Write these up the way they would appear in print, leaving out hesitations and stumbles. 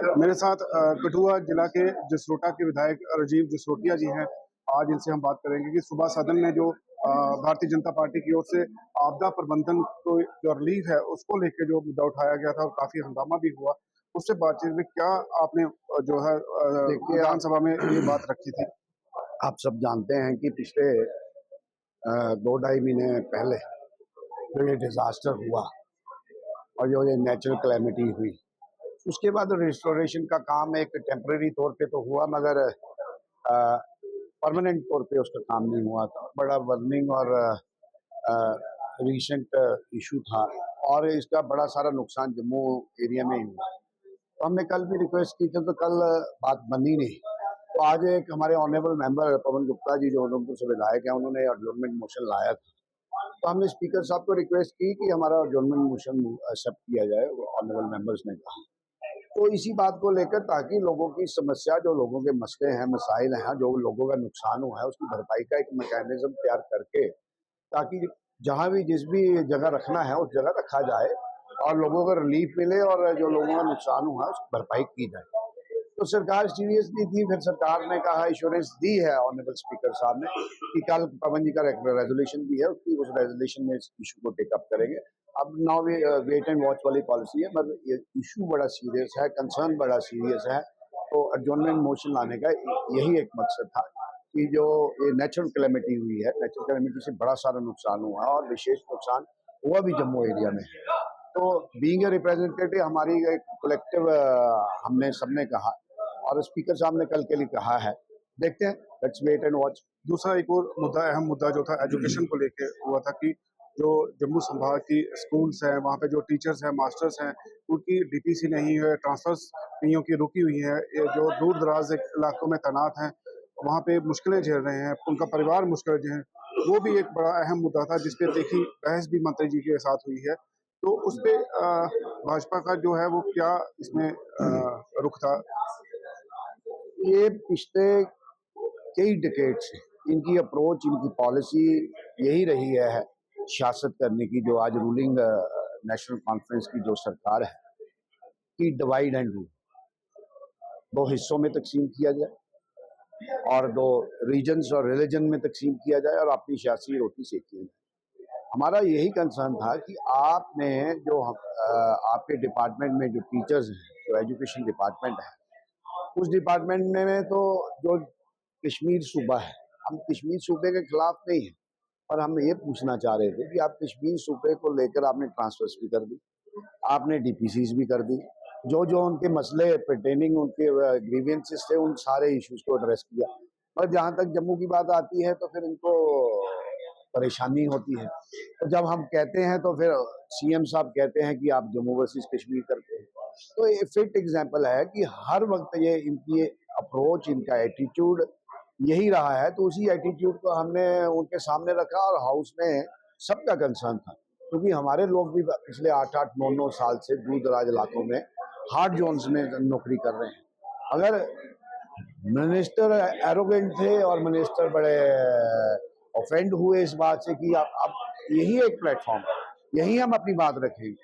मेरे साथ कठुआ जिला के जसरोटा के विधायक राजीव जसरोटिया जी हैं। आज इनसे हम बात करेंगे कि सुबह सदन में जो भारतीय जनता पार्टी की ओर से आपदा प्रबंधन को जो रिलीफ है उसको लेकर जो मुद्दा उठाया गया था और काफी हंगामा भी हुआ, उससे बातचीत में क्या आपने जो है देखिए, विधानसभा में ये बात रखी थी। आप सब जानते हैं कि पिछले 2-2.5 महीने पहले जो ये डिजास्टर हुआ और जो ये नेचुरल कैलेमिटी हुई, उसके बाद रिस्टोरेशन का काम एक टेम्परेरी तौर पे तो हुआ, मगर परमानेंट तौर पे उसका काम नहीं हुआ था। बड़ा वर्निंग और रीसेंट इशू था और इसका बड़ा सारा नुकसान जम्मू एरिया में ही हुआ। तो हमने कल भी रिक्वेस्ट की थी, तो कल बात बनी नहीं। तो आज एक हमारे ऑनरेबल मेंबर पवन गुप्ता जी जो उधमपुर से विधायक हैं, उन्होंने एडजॉर्नमेंट मोशन लाया था। तो हमने स्पीकर साहब को रिक्वेस्ट की कि हमारा एडजॉर्नमेंट मोशन एक्सेप्ट किया जाए, ऑनरेबल मेंबर्स ने कहा। तो इसी बात को लेकर, ताकि लोगों की समस्या, जो लोगों के मसले हैं, मसाइल हैं, जो लोगों का नुकसान हुआ है, उसकी भरपाई का एक मैकेनिज्म तैयार करके, ताकि जहां भी जिस भी जगह रखना है उस जगह रखा जाए और लोगों को रिलीफ मिले और जो लोगों का नुकसान हुआ है उसकी भरपाई की जाए। तो सरकार सीरियसली थी। फिर सरकार ने कहा, इंश्योरेंस दी है ऑनरेबल स्पीकर साहब ने, कि कल पवन जी का रेजोल्यूशन भी है, उसकी उस रेजोल्यूशन में इस इशू को टेकअप करेंगे। अब नाउ वेट एंड वॉच वाली पॉलिसी है, मगर ये इशू बड़ा सीरियस है, कंसर्न बड़ा सीरियस है। तो एडजॉर्नमेंट मोशन लाने का यही एक मकसद था कि जो ये नेचुरल कैलेमिटी हुई है, नेचुरल कैलेमिटी से बड़ा सारा नुकसान हुआ और विशेष नुकसान हुआ भी जम्मू एरिया में। तो बीइंग ए रिप्रेजेंटेटिव, हमारी एक कलेक्टिव हमने सबने कहा और स्पीकर साहब ने कल के लिए कहा है। देखते हैं, लेट्स वेट एंड वॉच। दूसरा एक और मुद्दा, अहम मुद्दा जो था एजुकेशन को लेके हुआ था कि जो जम्मू संभाग की स्कूल्स हैं, वहाँ पे जो टीचर्स हैं, मास्टर्स हैं, उनकी डीपीसी नहीं है, ट्रांसफर्स कईयों की रुकी हुई है। ये जो दूर दराज इलाकों में तैनात हैं, वहाँ पे मुश्किलें झेल रहे हैं, उनका परिवार मुश्किलें झेल, वो भी एक बड़ा अहम मुद्दा था जिसपे देखी बहस भी मंत्री जी के साथ हुई है। तो उस पे भाजपा का जो है वो क्या इसमें रुख था। ये पिछले कई डिकेड से इनकी अप्रोच, इनकी पॉलिसी यही रही है सियासत करने की, जो आज रूलिंग नेशनल कॉन्फ्रेंस की जो सरकार है, कि डिवाइड एंड रूल, दो हिस्सों में तकसीम किया जाए और दो रीजन्स और रिलीजन में तकसीम किया जाए और अपनी सियासी रोटी सेकी जाए। हमारा यही कंसर्न था कि आपने जो आपके डिपार्टमेंट में जो टीचर्स हैं, जो एजुकेशन डिपार्टमेंट है, उस डिपार्टमेंट में तो जो कश्मीर सूबा है, हम कश्मीर सूबे के खिलाफ नहीं हैं, और हम ये पूछना चाह रहे थे कि आप कश्मीर सूबे को लेकर आपने ट्रांसफर्स भी कर दी, आपने डीपीसीज भी कर दी, जो जो उनके मसले पर्टेनिंग, उनके ग्रीवेंसेस थे, उन सारे इश्यूज को एड्रेस किया। पर जहाँ तक जम्मू की बात आती है तो फिर इनको परेशानी होती है। तो जब हम कहते हैं तो फिर सीएम साहब कहते हैं कि आप जम्मू वर्सेस कश्मीर करते हैं। तो ये फिट एग्जाम्पल है कि हर वक्त ये इनकी अप्रोच, इनका एटीट्यूड यही रहा है। तो उसी एटीट्यूड को हमने उनके सामने रखा और हाउस में सबका कंसर्न था, क्योंकि हमारे लोग भी पिछले 8-8, 9-9 साल से दूर दराज इलाकों में हार्ड जोन्स में नौकरी कर रहे हैं। अगर मिनिस्टर एरोगेंट थे और मिनिस्टर बड़े ऑफेंड हुए इस बात से कि अब यही एक प्लेटफॉर्म है, यही हम अपनी बात रखेंगे।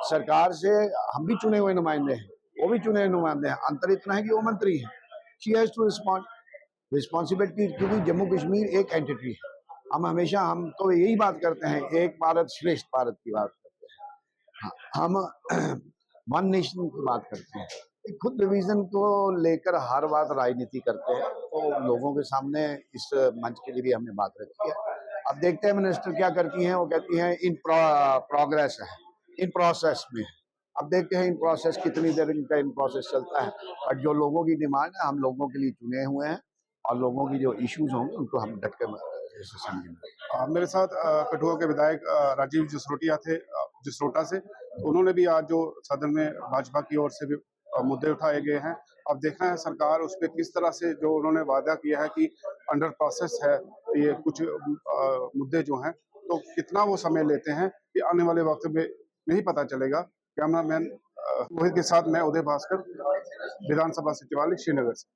सरकार से हम भी चुने हुए नुमाइंदे हैं, वो भी चुने हुए नुमाइंदे हैं, अंतर इतना है कि वो मंत्री हैं। She has to respond responsibility, क्योंकि जम्मू कश्मीर एक एंटिटी है। हम तो यही बात करते हैं, एक भारत श्रेष्ठ भारत की बात करते हैं। हम वन नेशन की बात करते हैं। खुद डिवीजन को लेकर हर बात राजनीति करते हैं, तो लोगों के सामने इस मंच के लिए भी हमने बात रखी है। अब देखते हैं मिनिस्टर क्या करती हैं। वो कहती हैं इन प्रोग्रेस है, इन प्रोसेस में है। अब देखते हैं इन प्रोसेस कितनी देर इनका इन प्रोसेस चलता है। और जो लोगों की डिमांड है, हम लोगों के लिए चुने हुए हैं और लोगों की जो इश्यूज होंगे उनको हम डट के समझेंगे। मेरे साथ कठुआ के विधायक राजीव जसरोटिया थे, जसरोटा से। तो उन्होंने भी आज जो सदन में भाजपा की ओर से भी मुद्दे उठाए गए हैं। अब देखना है सरकार उस पर किस तरह से, जो उन्होंने वादा किया है कि अंडर प्रोसेस है ये कुछ मुद्दे जो हैं, तो कितना वो समय लेते हैं कि आने वाले वक्त में नहीं पता चलेगा। कैमरामैन रोहित के साथ मैं उदय भास्कर, विधानसभा सचिवालय श्रीनगर से।